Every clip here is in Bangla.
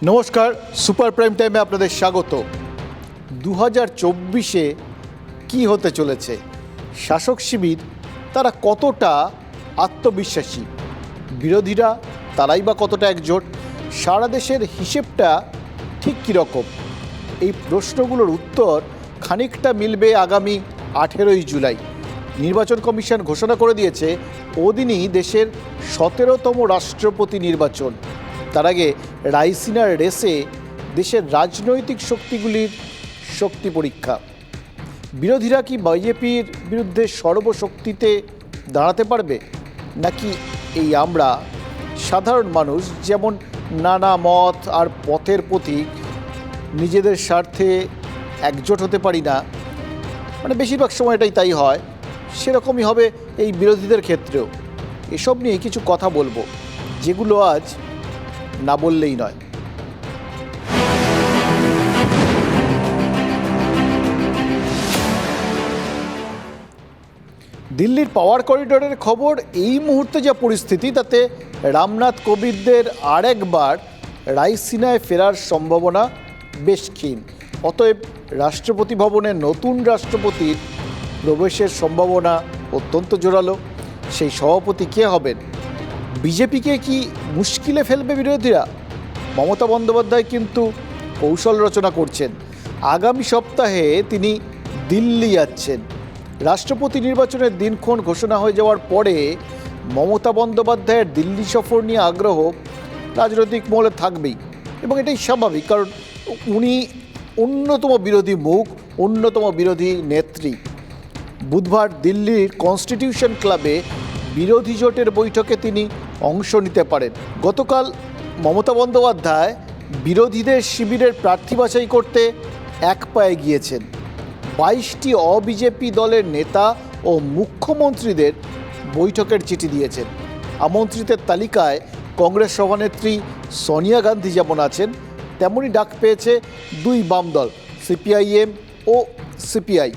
নমস্কার, সুপার প্রাইম টাইমে আপনাদের স্বাগত। 2024-এ কী হতে চলেছে, শাসক শিবির তারা কতটা আত্মবিশ্বাসী, বিরোধীরা তারাই বা কতটা একজোট, সারা দেশের হিসেবটা ঠিক কীরকম, এই প্রশ্নগুলোর উত্তর খানিকটা মিলবে আগামী 18ই জুলাই। নির্বাচন কমিশন ঘোষণা করে দিয়েছে ওদিনই দেশের 17তম রাষ্ট্রপতি নির্বাচন। তার আগে রাইসিনার রেসে দেশের রাজনৈতিক শক্তিগুলির শক্তি পরীক্ষা। বিরোধীরা কি বিজেপির বিরুদ্ধে সর্বশক্তিতে দাঁড়াতে পারবে, নাকি এই আমরা সাধারণ মানুষ যেমন নানা মত আর পথের প্রতীক নিজেদের স্বার্থে একজোট হতে পারি না, মানে বেশিরভাগ সময়টাই তাই হয়, সেরকমই হবে এই বিরোধীদের ক্ষেত্রেও। এসব নিয়ে কিছু কথা বলবো, যেগুলো আজ না বললেই নয়। দিল্লির পাওয়ার করিডোরের খবর, এই মুহূর্তে যা পরিস্থিতি তাতে রামনাথ কোবিন্দের আরেকবার রাইসিনায় ফেরার সম্ভাবনা বেশ ক্ষীণ। অতএব রাষ্ট্রপতি ভবনে নতুন রাষ্ট্রপতির প্রবেশের সম্ভাবনা অত্যন্ত জোরালো। সেই সভাপতি কে হবেন? বিজেপিকে কি মুশকিলে ফেলবে বিরোধীরা? মমতা বন্দ্যোপাধ্যায় কিন্তু কৌশল রচনা করছেন। আগামী সপ্তাহে তিনি দিল্লি যাচ্ছেন। রাষ্ট্রপতি নির্বাচনের দিনক্ষণ ঘোষণা হয়ে যাওয়ার পরে মমতা বন্দ্যোপাধ্যায়ের দিল্লি সফর নিয়ে আগ্রহ রাজনৈতিক মহলে থাকবেই, এবং এটাই স্বাভাবিক, কারণ উনি অন্যতম বিরোধী মুখ, অন্যতম বিরোধী নেত্রী। বুধবার দিল্লির কনস্টিটিউশন ক্লাবে বিরোধী জোটের বৈঠকে তিনি অংশ নিতে পারেন। গতকাল মমতা বন্দ্যোপাধ্যায় বিরোধীদের শিবিরের প্রার্থী বাছাই করতে এক পায়ে গিয়েছেন। 22টি অবিজেপি দলের নেতা ও মুখ্যমন্ত্রীদের বৈঠকের চিঠি দিয়েছেন। আমন্ত্রিতের তালিকায় কংগ্রেস সভানেত্রী সোনিয়া গান্ধী যেমন আছেন, তেমনই ডাক পেয়েছে দুই বাম দল সিপিআইএম ও সিপিআই।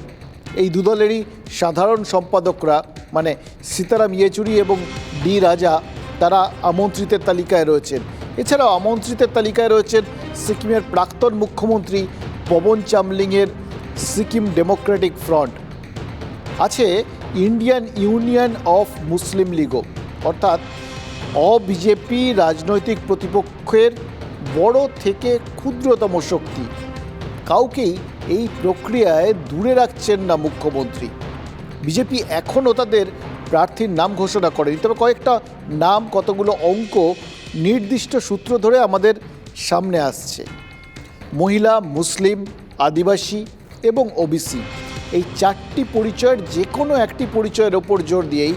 এই দুদলেরই সাধারণ সম্পাদকরা, মানে সীতারাম ইয়েচুরি এবং ডি রাজা, তারা আমন্ত্রিতের তালিকায় রয়েছেন। এছাড়াও আমন্ত্রিতের তালিকায় রয়েছেন সিকিমের প্রাক্তন মুখ্যমন্ত্রী পবন চামলিংয়ের সিকিম ডেমোক্রেটিক ফ্রন্ট, আছে ইন্ডিয়ান ইউনিয়ন অফ মুসলিম লীগও, অর্থাৎ অবিজেপি রাজনৈতিক প্রতিপক্ষের বড় থেকে ক্ষুদ্রতম শক্তি। কাউকেই এই প্রক্রিয়ায় দূরে রাখছেন না মুখ্যমন্ত্রী। বিজেপি এখনও তাদের প্রার্থীর নাম ঘোষণা করেনি, তবে কয়েকটা নাম, কতগুলো অঙ্ক নির্দিষ্ট সূত্র ধরে আমাদের সামনে আসছে। মহিলা, মুসলিম, আদিবাসী এবং ওবিসি, এই চারটি পরিচয়ের যে কোনো একটি পরিচয়ের ওপর জোর দিয়েই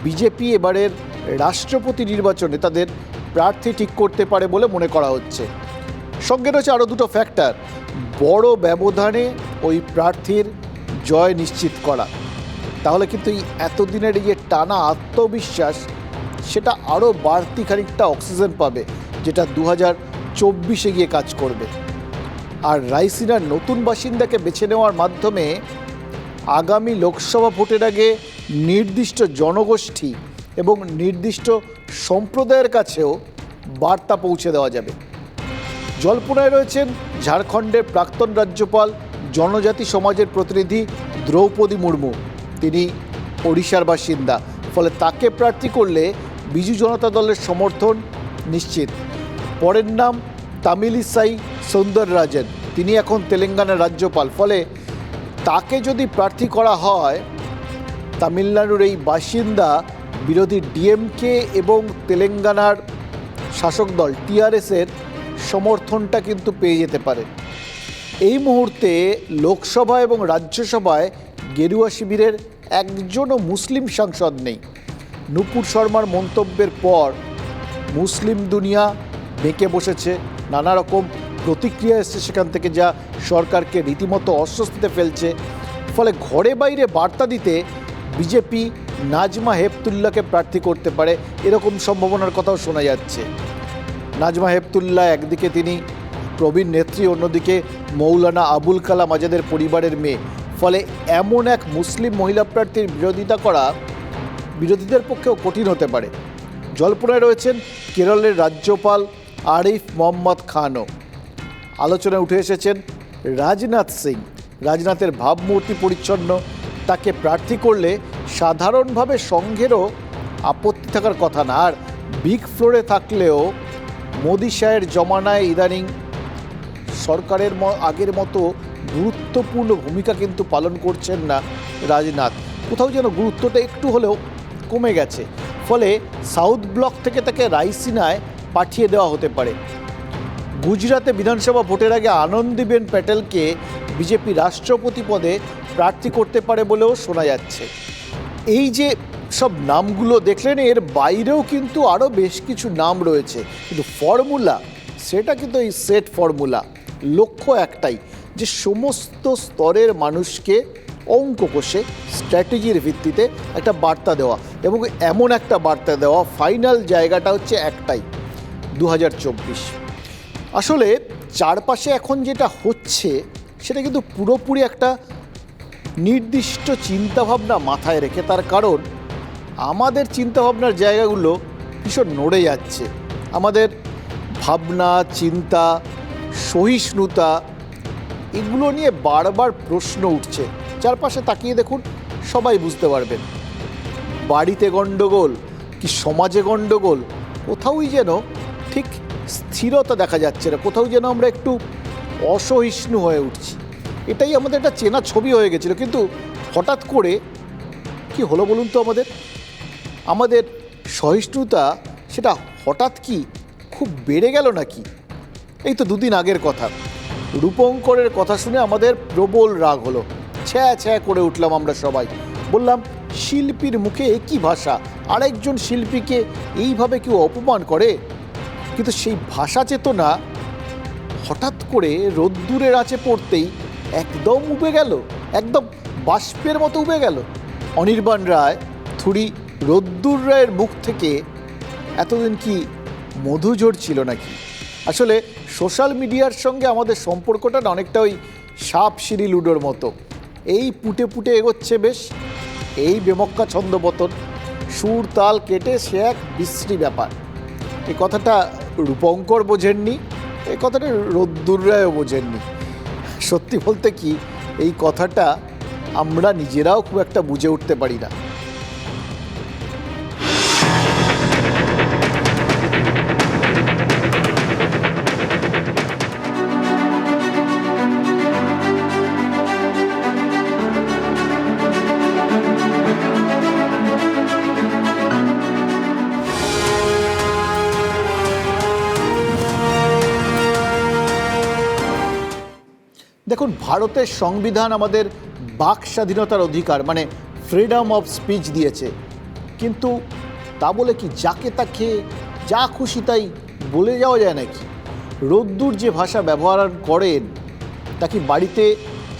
বিজেপি এবারের রাষ্ট্রপতি নির্বাচনে তাদের প্রার্থী ঠিক করতে পারে বলে মনে করা হচ্ছে। সঙ্গে রয়েছে আরও দুটো ফ্যাক্টর, বড় ব্যবধানে ওই প্রার্থীর জয় নিশ্চিত করা। তাহলে কিন্তু এই এতদিনের এই যে টানা আত্মবিশ্বাস, সেটা আরও বাড়তি খানিকটা অক্সিজেন পাবে, যেটা 2024-এ গিয়ে কাজ করবে। আর রাইসিনার নতুন বাসিন্দাকে বেছে নেওয়ার মাধ্যমে আগামী লোকসভা ভোটের আগে নির্দিষ্ট জনগোষ্ঠী এবং নির্দিষ্ট সম্প্রদায়ের কাছেও বার্তা পৌঁছে দেওয়া যাবে। জল্পনায় রয়েছেন ঝাড়খণ্ডের প্রাক্তন রাজ্যপাল, জনজাতি সমাজের প্রতিনিধি দ্রৌপদী মুর্মু। তিনি ওড়িশার বাসিন্দা, ফলে তাকে প্রার্থী করলে বিজু জনতা দলের সমর্থন নিশ্চিত। পরের নাম তামিলিসাই সৌন্দররাজন, তিনি এখন তেলেঙ্গানার রাজ্যপাল, ফলে তাকে যদি প্রার্থী করা হয়, তামিলনাড়ুর এই বাসিন্দা বিরোধী ডিএমকে এবং তেলেঙ্গানার শাসক দল টিআরএসের সমর্থনটা কিন্তু পেয়ে যেতে পারে। এই মুহূর্তে লোকসভা এবং রাজ্যসভায় গেরুয়া শিবিরের একজনও মুসলিম সাংসদ নেই। নুপুর শর্মার মন্তব্যের পর মুসলিম দুনিয়া বেঁকে বসেছে, নানা রকম প্রতিক্রিয়া এসছে সেখান থেকে, যা সরকারকে রীতিমতো অস্বস্তিতে ফেলছে। ফলে ঘরে বাইরে বার্তা দিতে বিজেপি নাজমা হেপতুল্লাহকে প্রার্থী করতে পারে, এরকম সম্ভাবনার কথাও শোনা যাচ্ছে। নাজমা হেপতুল্লাহ একদিকে তিনি প্রবীণ নেত্রী, অন্যদিকে মৌলানা আবুল কালাম আজাদের পরিবারের মেয়ে, ফলে এমন এক মুসলিম মহিলা প্রার্থীর বিরোধিতা করা বিরোধীদের পক্ষেও কঠিন হতে পারে। জল্পনায় রয়েছেন কেরলের রাজ্যপাল আরিফ মোহাম্মদ খানও। আলোচনায় উঠে এসেছেন রাজনাথ সিং। রাজনাথের ভাবমূর্তি পরিচ্ছন্ন, তাকে প্রার্থী করলে সাধারণভাবে সংঘেরও আপত্তি থাকার কথা না। আর বিগ ফ্লোরে থাকলেও মোদি শাহের জমানায় ইদানিং সরকারের আগের মতো গুরুত্বপূর্ণ ভূমিকা কিন্তু পালন করছেন না রাজনাথ। কোথাও যেন গুরুত্বটা একটু হলেও কমে গেছে, ফলে সাউথ ব্লক থেকে তাকে রায়সিনায় পাঠিয়ে দেওয়া হতে পারে। গুজরাতে বিধানসভা ভোটের আগে আনন্দীবেন প্যাটেলকে বিজেপি রাষ্ট্রপতি পদে প্রার্থী করতে পারে বলেও শোনা যাচ্ছে। এই যে সব নামগুলো দেখলেন, এর বাইরেও কিন্তু আরও বেশ কিছু নাম রয়েছে, কিন্তু ফর্মুলা সেটা কিন্তু এই সেট ফর্মুলা। লক্ষ্য একটাই, যে সমস্ত স্তরের মানুষকে অঙ্ক কষে স্ট্র্যাটেজির ভিত্তিতে একটা বার্তা দেওয়া, এবং এমন একটা বার্তা দেওয়া। ফাইনাল জায়গাটা হচ্ছে একটাই, 2024। আসলে চারপাশে এখন যেটা হচ্ছে সেটা কিন্তু পুরোপুরি একটা নির্দিষ্ট চিন্তাভাবনা মাথায় রেখে। তার কারণ আমাদের চিন্তাভাবনার জায়গাগুলো ভীষণ নড়ে যাচ্ছে। আমাদের ভাবনা, চিন্তা, সহিষ্ণুতা, এগুলো নিয়ে বারবার প্রশ্ন উঠছে। চারপাশে তাকিয়ে দেখুন, সবাই বুঝতে পারবেন। বাড়িতে গণ্ডগোল কি সমাজে গণ্ডগোল, কোথাওই যেন ঠিক স্থিরতা দেখা যাচ্ছে না। কোথাও যেন আমরা একটু অসহিষ্ণু হয়ে উঠছি। এটাই আমাদের একটা চেনা ছবি হয়ে গেছিল, কিন্তু হঠাৎ করে কি হলো বলুন তো? আমাদের সহিষ্ণুতা সেটা হঠাৎ কি খুব বেড়ে গেল নাকি? এই তো দুদিন আগের কথা, রূপঙ্করের কথা শুনে আমাদের প্রবল রাগ হলো। ছ্যা ছ্যা করে উঠলাম আমরা সবাই। বললাম, শিল্পীর মুখে একই ভাষা, আরেকজন শিল্পীকে এইভাবে কেউ অপমান করে? কিন্তু সেই ভাষা চেতনা হঠাৎ করে রোদ্দুরের আঁচে পড়তেই একদম উবে গেল, একদম বাষ্পের মতো উবে গেল। অনির্বাণ রায় থুড়ি রোদ্দুর রায়ের মুখ থেকে এতদিন কি মধু ঝরছিল নাকি? আসলে সোশ্যাল মিডিয়ার সঙ্গে আমাদের সম্পর্কটা অনেকটা ওই সাপ সিঁড়ি লুডোর মতো। এই পুটে পুটে এগোচ্ছে বেশ, এই বেমক্কা ছন্দপতন, সুর তাল কেটে সে এক বিশ্রী ব্যাপার। এই কথাটা রূপঙ্কর বোঝেননি, এই কথাটা রোদ্দুর রায়ও বোঝেননি। সত্যি বলতে কি, এই কথাটা আমরা নিজেরাও খুব একটা বুঝে উঠতে পারি না। দেখুন, ভারতের সংবিধান আমাদের বাক স্বাধীনতার অধিকার, মানে ফ্রিডম অফ স্পিচ দিয়েছে, কিন্তু তা বলে কি যাকে তাকে যা খুশি তাই বলে যাওয়া যায় নাকি? রোদ্দুর যে ভাষা ব্যবহার করেন তা কি বাড়িতে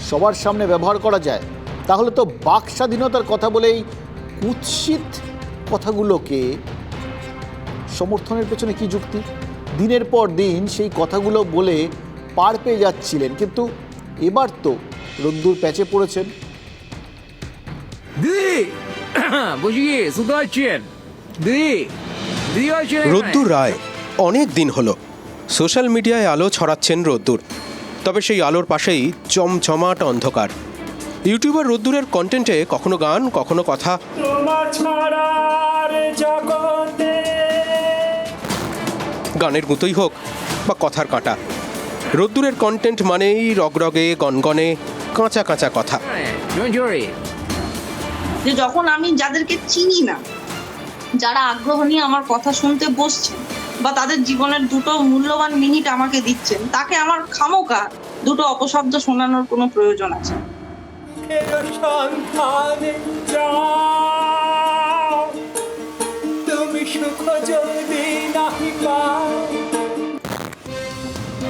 সবার সামনে ব্যবহার করা যায়? তাহলে তো বাক স্বাধীনতার কথা বলেই কুৎসিত কথাগুলোকে সমর্থনের পেছনে কি যুক্তি? দিনের পর দিন সেই কথাগুলো বলে পার পেয়ে যাচ্ছিলেন, কিন্তু এবার তো রোদ্দুর প্যাচে পড়েছেন। রোদ্দুর রায় অনেক দিন হলো সোশ্যাল মিডিয়ায় আলো ছড়াচ্ছেন রোদ্দুর। তবে সেই আলোর পাশেই চমচমাট অন্ধকার। ইউটিউবার রোদ্দুরের কন্টেন্টে কখনো গান, কখনো কথা, গানের গুঁতোই হোক বা কথার কাঁটা। রোদ্দুরের কন্টেন্ট মানেই রগরগে, গনগনে, কাঁচা কাঁচা কথা। যে যখন আমি যাদেরকে চিনি না, যারা আগ্রহ নিয়ে আমার কথা শুনতে বসছেন বা তাদের জীবনের দুটো মূল্যবান মিনিট আমাকে দিচ্ছেন, তাকে আমার খামোকা দুটো অপশব্দ শোনানোর কোনো প্রয়োজন আছে?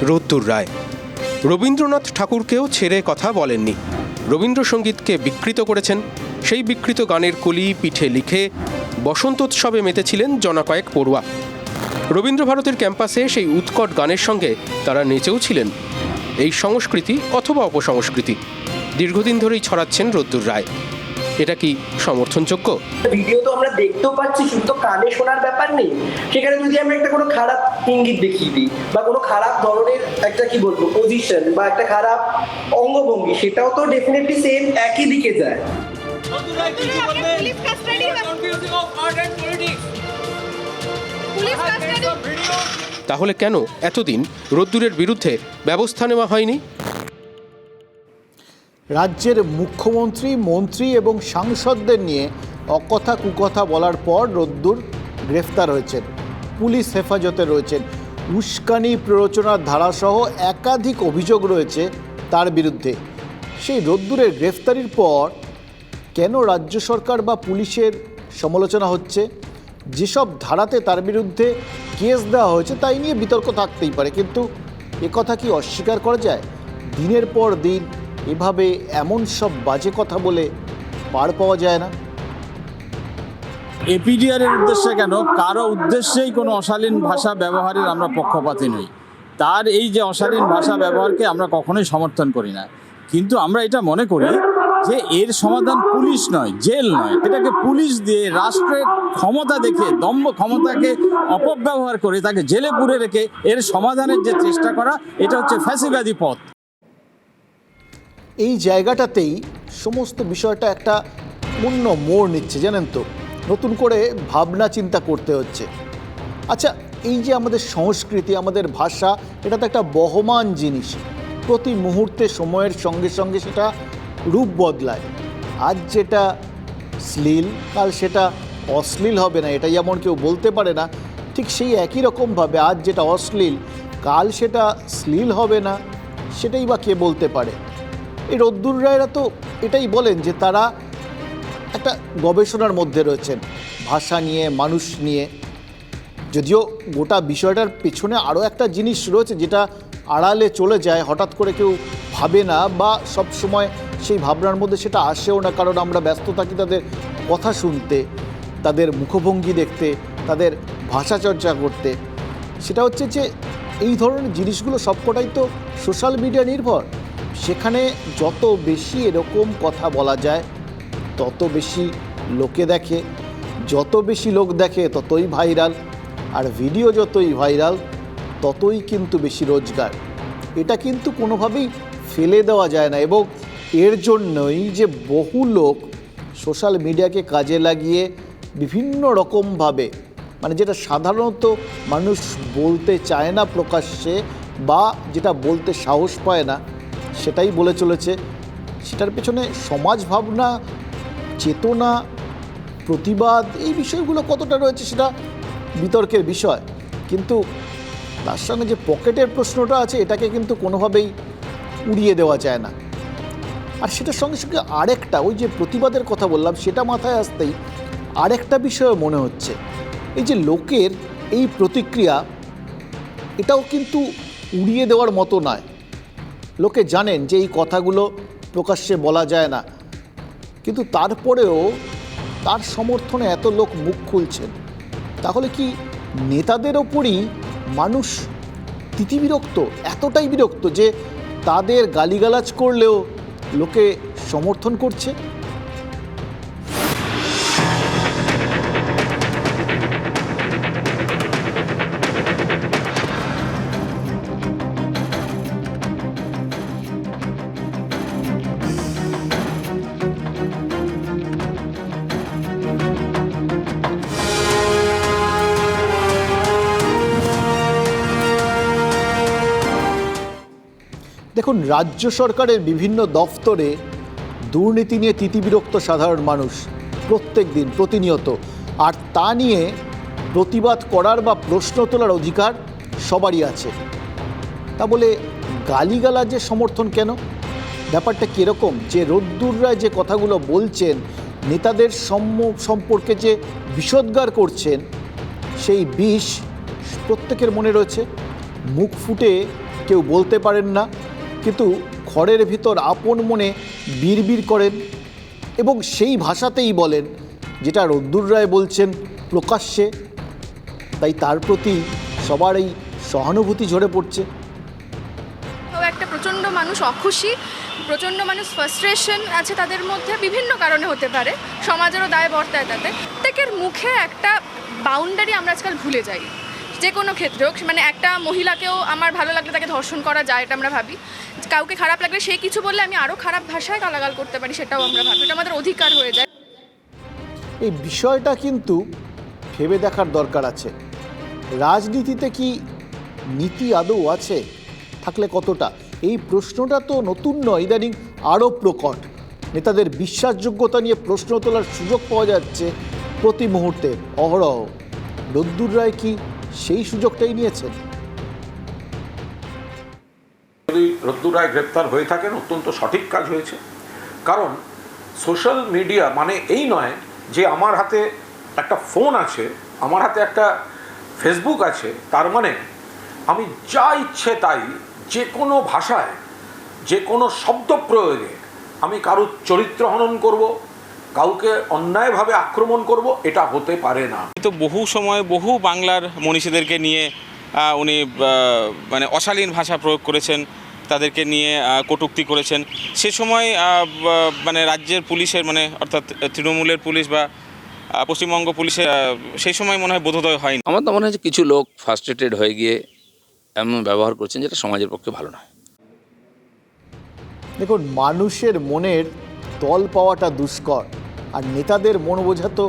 রোদ্দুর রায় রবীন্দ্রনাথ ঠাকুরকেও ছেড়ে কথা বলেননি। রবীন্দ্রসঙ্গীতকে বিকৃত করেছেন। সেই বিকৃত গানের কলি পিঠে লিখে বসন্তোৎসবে মেতেছিলেন জনকয়েক পড়ুয়া। রবীন্দ্রভারতের ক্যাম্পাসে সেই উৎকট গানের সঙ্গে তারা নেচেও ছিলেন। এই সংস্কৃতি অথবা অপসংস্কৃতি দীর্ঘদিন ধরেই ছড়াচ্ছেন রোদ্দুর রায়। এটা কি সমর্থনযোগ্য? ভিডিও তো আমরা দেখতেও পাচ্ছি, শুধু তো কানে শোনার ব্যাপার নেই। সেখানে যদি আমি একটা কোনো খারাপ ইঙ্গিত দেখিয়ে দিই বা কোনো খারাপ ধরনের একটা কি বলবো পজিশন বা একটা খারাপ অঙ্গভঙ্গি, সেটাও তো ডেফিনেটলি সেম একই দিকে যায়। তাহলে কেন এতদিন রোদ্দুরের বিরুদ্ধে ব্যবস্থা নেওয়া হয়নি? রাজ্যের মুখ্যমন্ত্রী, মন্ত্রী এবং সাংসদদের নিয়ে অকথা কুকথা বলার পর রোদ্দুর গ্রেফতার হয়েছেন, পুলিশ হেফাজতে রয়েছেন, উস্কানি প্ররোচনার ধারাসহ একাধিক অভিযোগ রয়েছে তার বিরুদ্ধে। সেই রোদ্দুরের গ্রেফতারির পর কেন রাজ্য সরকার বা পুলিশের সমালোচনা হচ্ছে? যেসব ধারাতে তার বিরুদ্ধে কেস দেওয়া হয়েছে তাই নিয়ে বিতর্ক থাকতেই পারে, কিন্তু একথা কি অস্বীকার করা যায়? দিনের পর দিন এভাবে এমন সব বাজে কথা বলে পার পাওয়া যায় না। এপিডিআর এর উদ্দেশ্যে কেন, কারো উদ্দেশ্যেই কোনো অশালীন ভাষা ব্যবহারের আমরা পক্ষপাতী নই। তার এই যে অশালীন ভাষা ব্যবহারকে আমরা কখনোই সমর্থন করি না, কিন্তু আমরা এটা মনে করি যে এর সমাধান পুলিশ নয়, জেল নয়। এটাকে পুলিশ দিয়ে রাষ্ট্রের ক্ষমতা দেখে, দম্ভ ক্ষমতাকে অপব্যবহার করে তাকে জেলে পুরে রেখে এর সমাধানের যে চেষ্টা করা, এটা হচ্ছে ফ্যাসিবাদী পথ। এই জায়গাটাতেই সমস্ত বিষয়টা একটা অন্য মোড় নিচ্ছে, জানেন তো। নতুন করে ভাবনা চিন্তা করতে হচ্ছে। আচ্ছা, এই যে আমাদের সংস্কৃতি, আমাদের ভাষা, এটা তো একটা বহমান জিনিস। প্রতি মুহূর্তে সময়ের সঙ্গে সঙ্গে সেটা রূপ বদলায়। আজ যেটা শ্লীল, কাল সেটা অশ্লীল হবে না, এটা যেমন কেউ বলতে পারে না, ঠিক সেই একই রকমভাবে আজ যেটা অশ্লীল, কাল সেটা শ্লীল হবে না, সেটাই বা কে বলতে পারে? এই রোদ্দুর রায়রা তো এটাই বলেন যে তারা একটা গবেষণার মধ্যে রয়েছেন ভাষা নিয়ে, মানুষ নিয়ে। যদিও গোটা বিষয়টার পেছনে আরও একটা জিনিস রয়েছে যেটা আড়ালে চলে যায়, হঠাৎ করে কেউ ভাবে না বা সব সময় সেই ভাবনার মধ্যে সেটা আসেও না, কারণ আমরা ব্যস্ত থাকি তাদের কথা শুনতে, তাদের মুখভঙ্গি দেখতে, তাদের ভাষা চর্চা করতে। সেটা হচ্ছে যে এই ধরনের জিনিসগুলো সবকটাই তো সোশ্যাল মিডিয়া নির্ভর। সেখানে যত বেশি এরকম কথা বলা যায় তত বেশি লোকে দেখে, যত বেশি লোক দেখে ততই ভাইরাল, আর ভিডিও যতই ভাইরাল ততই কিন্তু বেশি রোজগার। এটা কিন্তু কোনোভাবেই ফেলে দেওয়া যায় না, এবং এর জন্যই যে বহু লোক সোশ্যাল মিডিয়াকে কাজে লাগিয়ে বিভিন্ন রকমভাবে, মানে যেটা সাধারণত মানুষ বলতে চায় না প্রকাশ্যে বা যেটা বলতে সাহস পায় না, সেটাই বলে চলেছে। সেটার পেছনে সমাজ ভাবনা, চেতনা, প্রতিবাদ, এই বিষয়গুলো কতটা রয়েছে সেটা বিতর্কের বিষয়, কিন্তু তার সঙ্গে যে পকেটের প্রশ্নটা আছে এটাকে কিন্তু কোনোভাবেই উড়িয়ে দেওয়া যায় না। আর সেটার সঙ্গে সঙ্গে আরেকটা, ওই যে প্রতিবাদের কথা বললাম, সেটা মাথায় আসতেই আরেকটা বিষয় মনে হচ্ছে, এই যে লোকের এই প্রতিক্রিয়া, এটাও কিন্তু উড়িয়ে দেওয়ার মতো নয়। লোকে জানেন যে এই কথাগুলো প্রকাশ্যে বলা যায় না, কিন্তু তারপরেও তার সমর্থনে এত লোক মুখ খুলছেন। তাহলে কি নেতাদের ওপরই মানুষ তিতিবিরক্ত, এতটাই বিরক্ত যে তাদের গালিগালাজ করলেও লোকে সমর্থন করছে? দেখুন, রাজ্য সরকারের বিভিন্ন দফতরে দুর্নীতি নিয়ে তিতিবিরক্ত সাধারণ মানুষ প্রত্যেক দিন, প্রতিনিয়ত। আর তা নিয়ে প্রতিবাদ করার বা প্রশ্ন তোলার অধিকার সবারই আছে। তা বলে গালিগালাজের সমর্থন কেন? ব্যাপারটা কীরকম যে রোদ্দুর রায় যে কথাগুলো বলছেন, নেতাদের সম্পর্কে যে বিষোদ্গার করছেন, সেই বিষ প্রত্যেকের মনে রয়েছে। মুখ ফুটে কেউ বলতে পারেন না, কিন্তু ঘরের ভিতর আপন মনে বিড়বিড় করেন এবং সেই ভাষাতেই বলেন যেটা রোদ্দুর রায় বলছেন প্রকাশ্যে। তাই তার প্রতি সবারই সহানুভূতি ঝরে পড়ছে। একটা প্রচণ্ড মানুষ অখুশি প্রচণ্ড মানুষ ফ্রাস্ট্রেশন আছে তাদের মধ্যে, বিভিন্ন কারণে হতে পারে, সমাজেরও দায় বর্তায় তাতে। প্রত্যেকের মুখে একটা বাউন্ডারি আমরা আজকাল ভুলে যাই, যে কোনো ক্ষেত্রে হোক। মানে একটা মহিলাকেও আমার ভালো লাগলে তাকে ধর্ষণ করা যায়, এটা আমরা ভাবি। কাউকে খারাপ লাগলে সে কিছু বললে আমি আরও খারাপ ভাষায় গালাগাল করতে পারি, সেটাও আমরা ভাবি। এটা আমাদের অধিকার হয়ে যায়। এই বিষয়টা কিন্তু ভেবে দেখার দরকার আছে। রাজনীতিতে কি নীতি আদৌ আছে? থাকলে কতটা? এই প্রশ্নটা তো নতুন নয়, ইদানিং আরও প্রকট। নেতাদের বিশ্বাসযোগ্যতা নিয়ে প্রশ্ন তোলার সুযোগ পাওয়া যাচ্ছে প্রতি মুহূর্তে, অহরহ। রোদ্দুর রায় কি সেই সুযোগটাই নিয়েছেন? যদি রোদ্দুর রায় গ্রেপ্তার হয়ে থাকেন, অত্যন্ত সঠিক কাজ হয়েছে। কারণ সোশ্যাল মিডিয়া মানে এই নয় যে আমার হাতে একটা ফোন আছে, আমার হাতে একটা ফেসবুক আছে, তার মানে আমি যা ইচ্ছে তাই যে কোনো ভাষায়, যে কোনো শব্দ প্রয়োগে আমি কারুর চরিত্র হনন করব, কাউকে অন্যায়ভাবে আক্রমণ করব, এটা হতে পারে না। তো বহু সময় বহু বাংলার মনীষীদেরকে নিয়ে উনি মানে অশালীন ভাষা প্রয়োগ করেছেন, তাদেরকে নিয়ে কটূক্তি করেছেন। সে সময় মানে রাজ্যের পুলিশের, মানে অর্থাৎ তৃণমূলের পুলিশ বা পশ্চিমবঙ্গ পুলিশের সেই সময় মনে হয় বোধোদয় হয়নি। আমার তো মনে হয় যে কিছু লোক ফ্রাস্ট্রেটেড হয়ে গিয়ে এমন ব্যবহার করছেন যেটা সমাজের পক্ষে ভালো নয়। দেখুন, মানুষের মনের তল পাওয়াটা দুষ্কর, আর নেতাদের মন বোঝা তো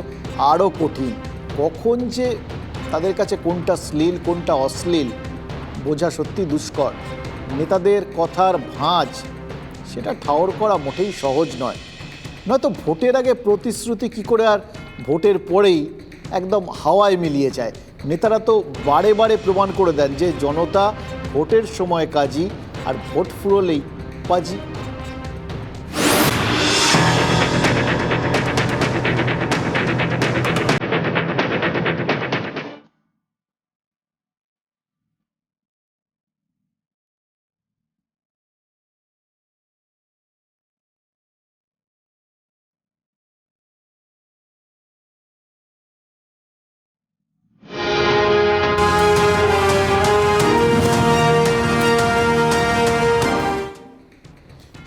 আরও কঠিন। কখন যে তাদের কাছে কোনটা শ্লীল কোনটা অশ্লীল বোঝা সত্যি দুষ্কর। নেতাদের কথার ভাঁজ সেটা ঠাওর করা মোটেই সহজ নয়। নয়তো ভোটের আগে প্রতিশ্রুতি কি করে আর ভোটের পরেই একদম হাওয়ায় মিলিয়ে যায়। নেতারা তো বারে বারে প্রমাণ করে দেন যে জনতা ভোটের সময় কাজী, আর ভোট ফুরোলেই পাজি।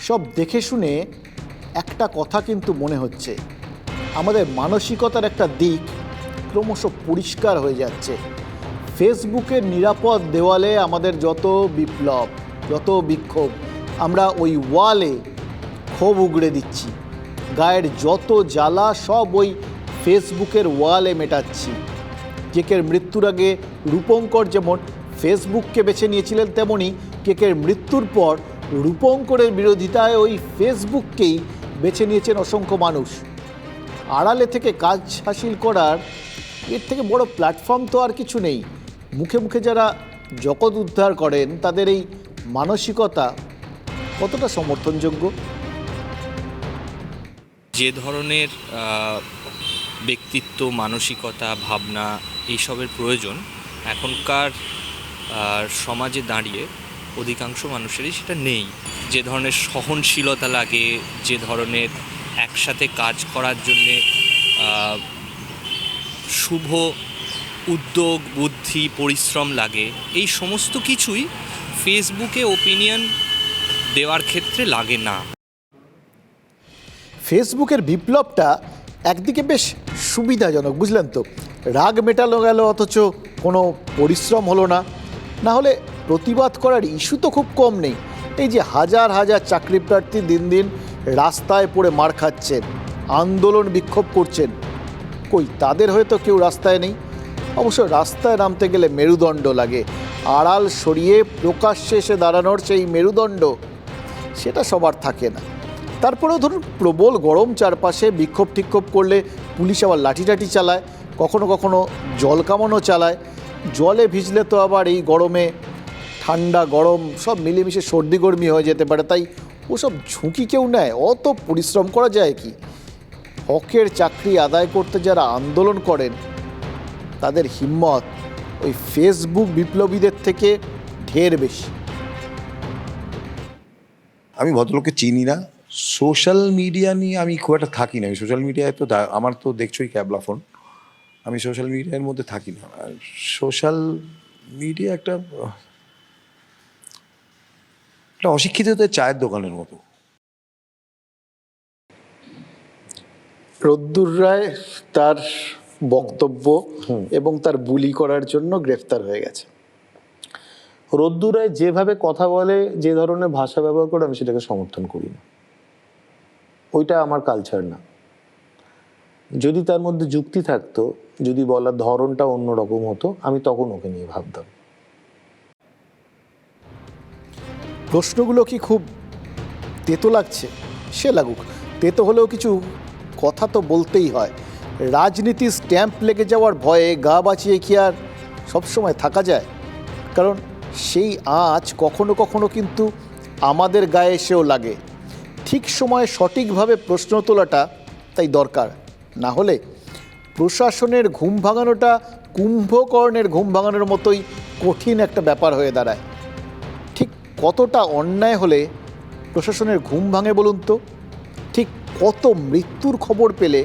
সব দেখে শুনে একটা কথা কিন্তু মনে হচ্ছে, আমাদের মানসিকতার একটা দিক ক্রমশ পরিষ্কার হয়ে যাচ্ছে। ফেসবুকের নিরাপদ দেওয়ালে আমাদের যত বিপ্লব, যত বিক্ষোভ, আমরা ওই ওয়ালে ক্ষোভ উগড়ে দিচ্ছি। গায়ের যত জ্বালা সব ওই ফেসবুকের ওয়ালে মেটাচ্ছি। কেকের মৃত্যুর আগে রূপঙ্কর যেমন ফেসবুককে বেছে নিয়েছিলেন, তেমনি কেকের মৃত্যুর পর রূপঙ্করের বিরোধিতায় ওই ফেসবুককেই বেছে নিয়েছেন অসংখ্য মানুষ। আড়ালে থেকে কাজ হাসিল করার এর থেকে বড় প্ল্যাটফর্ম তো আর কিছু নেই। মুখে মুখে যারা জগৎ উদ্ধার করেন তাদের এই মানসিকতা কতটা সমর্থনযোগ্য? যে ধরনের ব্যক্তিত্ব, মানসিকতা, ভাবনা এইসবের প্রয়োজন এখনকার সমাজে দাঁড়িয়ে অধিকাংশ মানুষেরই সেটা নেই। যে ধরনের সহনশীলতা লাগে, যে ধরনের একসাথে কাজ করার জন্যে শুভ উদ্যোগ, বুদ্ধি, পরিশ্রম লাগে, এই সমস্ত কিছুই ফেসবুকে ওপিনিয়ন দেওয়ার ক্ষেত্রে লাগে না। ফেসবুকের বিপ্লবটা একদিকে বেশ সুবিধাজনক, বুঝলেন তো। রাগ মেটানো গেল, অথচ কোনো পরিশ্রম হলো না। না হলে প্রতিবাদ করার ইস্যু তো খুব কম নেই। এই যে হাজার হাজার চাকরি প্রার্থী দিন দিন রাস্তায় পড়ে মার খাচ্ছেন, আন্দোলন বিক্ষোভ করছেন, কই তাদের হয়তো কেউ রাস্তায় নেই। অবশ্য রাস্তায় নামতে গেলে মেরুদণ্ড লাগে। আড়াল সরিয়ে প্রকাশ্যে এসে দাঁড়ানোর সেই মেরুদণ্ড, সেটা সবার থাকে না। তারপরেও ধরুন প্রবল গরম চারপাশে, বিক্ষোভ টিক্ষোভ করলে পুলিশ আবার লাঠিটাঠি চালায়, কখনো কখনো জল কামানো চালায়। জলে ভিজলে তো আবার এই গরমে ঠান্ডা গরম সব মিলেমিশে সর্দি গরমি হয়ে যেতে পারে। তাই ওসব ঝুঁকি কেউ নেয়? অত পরিশ্রম করা যায় কি? হকের চাকরি আদায় করতে যারা আন্দোলন করেন তাদের হিম্মত ওই ফেসবুক বিপ্লবীদের থেকে ঢের বেশি। আমি ভদ্রলোককে চিনি না, সোশ্যাল মিডিয়া নিয়ে আমি খুব একটা থাকি না। আমি সোশ্যাল মিডিয়ায় তো আমার তো দেখছোই ক্যাবলা ফোন, আমি সোশ্যাল মিডিয়ার মধ্যে থাকি না। আর সোশ্যাল মিডিয়া একটা অশিক্ষিতদের চায়ের দোকানের মতো। রোদ্দুর রায় তার বক্তব্য এবং তার বুলি করার জন্য গ্রেফতার হয়ে গেছে। রোদ্দুর রায় যেভাবে কথা বলে, যে ধরনের ভাষা ব্যবহার করে, আমি সেটাকে সমর্থন করি না। ওইটা আমার কালচার না। যদি তার মধ্যে যুক্তি থাকতো, যদি বলার ধরনটা অন্যরকম হতো, আমি তখন ওকে নিয়ে ভাবতাম। প্রশ্নগুলো কি খুব তেতো লাগছে? সে লাগুক, তেতো হলেও কিছু কথা তো বলতেই হয়। রাজনীতি স্ট্যাম্প লেগে যাওয়ার ভয়ে গা বাঁচিয়ে কি আর সবসময় থাকা যায়? কারণ সেই আঁচ কখনো কখনো কিন্তু আমাদের গায়ে এসেও লাগে। ঠিক সময়ে সঠিকভাবে প্রশ্ন তোলাটা তাই দরকার। না হলে প্রশাসনের ঘুম ভাঙানোটা কুম্ভকর্ণের ঘুম ভাঙানোর মতোই কঠিন একটা ব্যাপার হয়ে দাঁড়ায়। ঠিক কতটা অন্যায় হলে প্রশাসনের ঘুম ভাঙে বলুন তো? ঠিক কত মৃত্যুর খবর পেলে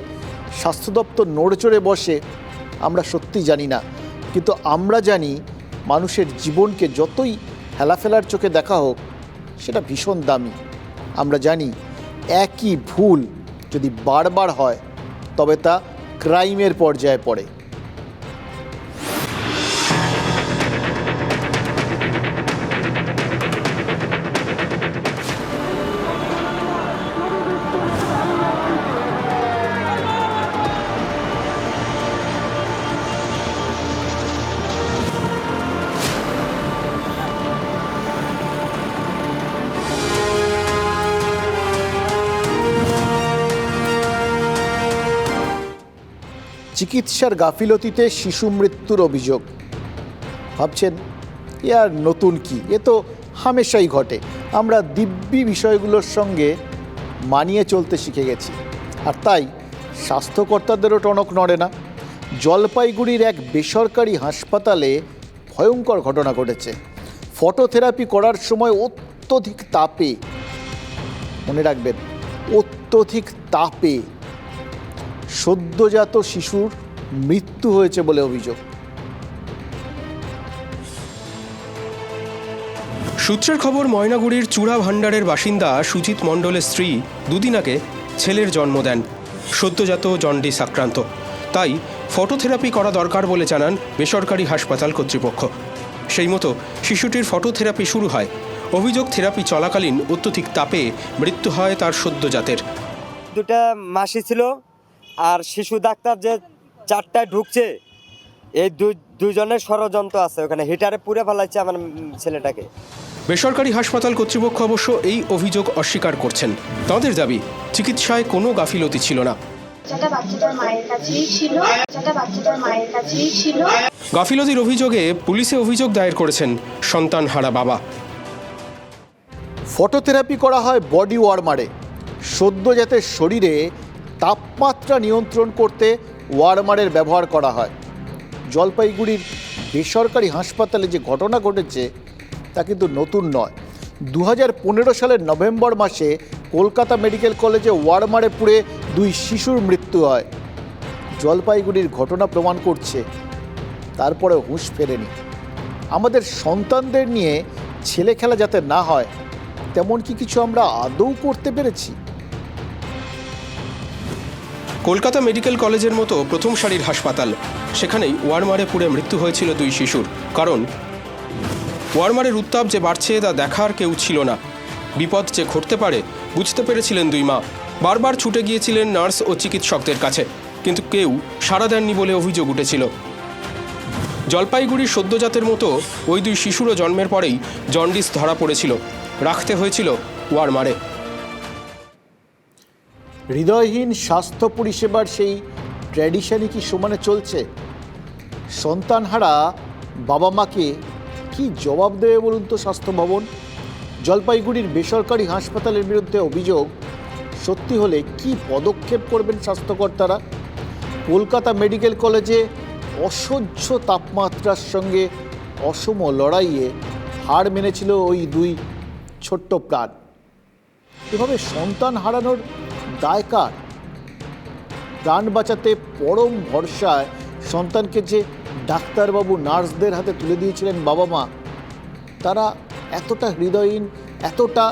স্বাস্থ্য দপ্তর নড়েচড়ে বসে আমরা সত্যি জানি না, কিন্তু আমরা জানি মানুষের জীবনকে যতই হেলাফেলার চোখে দেখা হোক, সেটা ভীষণ দামি। আমরা জানি একই ভুল যদি বারবার হয় তবে তা ক্রাইমের পর্যায়ে পড়ে। চিকিৎসার গাফিলতিতে শিশু মৃত্যুর অভিযোগ। ভাবছেন এ আর নতুন কি? এ তো হামেশাই ঘটে। আমরা দিব্যি বিষয়গুলোর সঙ্গে মানিয়ে চলতে শিখে গেছি, আর তাই স্বাস্থ্যকর্তাদেরও টনক নড়ে না। জলপাইগুড়ির এক বেসরকারি হাসপাতালে ভয়ঙ্কর ঘটনা ঘটেছে। ফটোথেরাপি করার সময় অত্যধিক তাপে, মনে রাখবেন, অত্যধিক তাপে সদ্যজাত শিশুর মৃত্যু হয়েছে বলে অভিযোগ। সূত্রের খবর, ময়নাগুড়ির চূড়া ভাণ্ডারের বাসিন্দা সুজিত মণ্ডলের স্ত্রী দুদিন আগে ছেলের জন্ম দেন, সদ্যজাত জন্ডিস আক্রান্ত। তাই ফটোথেরাপি করা দরকার বলে জানান বেসরকারি হাসপাতাল কর্তৃপক্ষ। সেই মতো শিশুটির ফটোথেরাপি শুরু হয়। অভিযোগ, থেরাপি চলাকালীন অত্যধিক তাপে মৃত্যু হয় তার সদ্যজাতের। দুটা মাসি ছিল, আর শিশু ডাক্তার যে 4টায় ঢুকছে, এই দুইজনের ষড়যন্ত্র আছে। ওখানে হিটারে পুড়ে ফেলাচ্ছে আমার ছেলেটাকে। বেসরকারি হাসপাতাল কর্তৃপক্ষ অবশ্য এই অভিযোগ অস্বীকার করছেন। তাঁদের দাবি, চিকিৎসায় কোনো গাফিলতি ছিল না। গাফিলতির অভিযোগে পুলিশে অভিযোগ দায়ের করেছেন সন্তানহারা বাবা। ফটোথেরাপি করা হয় বডি ওয়ার্মারে। সদ্যজাতের শরীরে তাপমাত্রা নিয়ন্ত্রণ করতে ওয়ার্মারের ব্যবহার করা হয়। জলপাইগুড়ির বেসরকারি হাসপাতালে যে ঘটনা ঘটেছে তা কিন্তু নতুন নয়। 2015 সালের নভেম্বর মাসে কলকাতা মেডিকেল কলেজে ওয়ার্মারে পুড়ে 2 শিশুর মৃত্যু হয়। জলপাইগুড়ির ঘটনা প্রমাণ করছে তারপরে হুঁশ ফেরেনি। আমাদের সন্তানদের নিয়ে ছেলে খেলা যাতে না হয়, তেমন কি কিছু আমরা আদৌ করতে পেরেছি? কলকাতা মেডিকেল কলেজের মতো প্রথম সারির হাসপাতাল, সেখানেই ওয়ার্মারে পুড়ে মৃত্যু হয়েছিল 2 শিশুর। কারণ ওয়ার্মারের উত্তাপ যে বাড়ছে তা দেখার কেউ ছিল না। বিপদ যে ঘটতে পারে বুঝতে পেরেছিলেন 2 মা। বারবার ছুটে গিয়েছিলেন নার্স ও চিকিৎসকদের কাছে, কিন্তু কেউ সাড়া দেননি বলে অভিযোগ উঠেছিল। জলপাইগুড়ির সদ্যজাতের মতো ওই 2 শিশুরও জন্মের পরেই জন্ডিস ধরা পড়েছিল, রাখতে হয়েছিল ওয়ার্মারে। হৃদয়হীন স্বাস্থ্য পরিষেবার সেই ট্র্যাডিশনই কি সমানে চলছে? সন্তানহারা বাবা মাকে কি জবাব দেবে বলুন তো স্বাস্থ্য ভবন? জলপাইগুড়ির বেসরকারি হাসপাতালের বিরুদ্ধে অভিযোগ সত্যি হলে কি পদক্ষেপ করবেন স্বাস্থ্যকর্তারা? কলকাতা মেডিকেল কলেজে অসহ্য তাপমাত্রার সঙ্গে অসম লড়াইয়ে হার মেনেছিল ওই 2 ছোট্ট প্রাণ। এভাবে সন্তান হারানোর দায় কার? প্রাণ বাঁচাতে পরম ভরসায় সন্তানকে যে ডাক্তারবাবু নার্সদের হাতে তুলে দিয়েছিলেন বাবা মা, তারা এতটা হৃদয়হীন, এতটা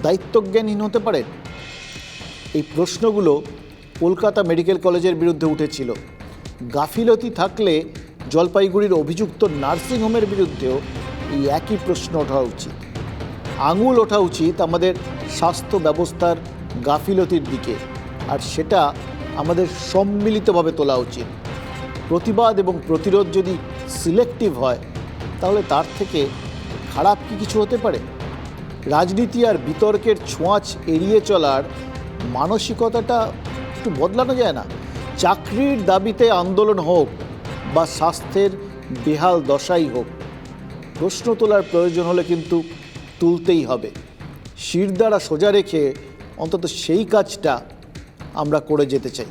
দায়িত্বজ্ঞানহীন হতে পারে? এই প্রশ্নগুলো কলকাতা মেডিকেল কলেজের বিরুদ্ধে উঠেছিল। গাফিলতি থাকলে জলপাইগুড়ির অভিযুক্ত নার্সিংহোমের বিরুদ্ধেও এই একই প্রশ্ন ওঠা উচিত। আঙুল ওঠা উচিত আমাদের স্বাস্থ্য ব্যবস্থার গাফিলতির দিকে, আর সেটা আমাদের সম্মিলিতভাবে তোলা উচিত। প্রতিবাদ এবং প্রতিরোধ যদি সিলেক্টিভ হয়, তাহলে তার থেকে খারাপ কি কিছু হতে পারে? রাজনীতি আর বিতর্কের ছোঁয়াচ এড়িয়ে চলার মানসিকতাটা একটু বদলানো যায় না? চাকরির দাবিতে আন্দোলন হোক বা স্বাস্থ্যের বেহাল দশাই হোক, প্রশ্ন তোলার প্রয়োজন হলে কিন্তু তুলতেই হবে। শিরদাঁড়া সোজা রেখে অন্তত সেই কাজটা আমরা করে যেতে চাই।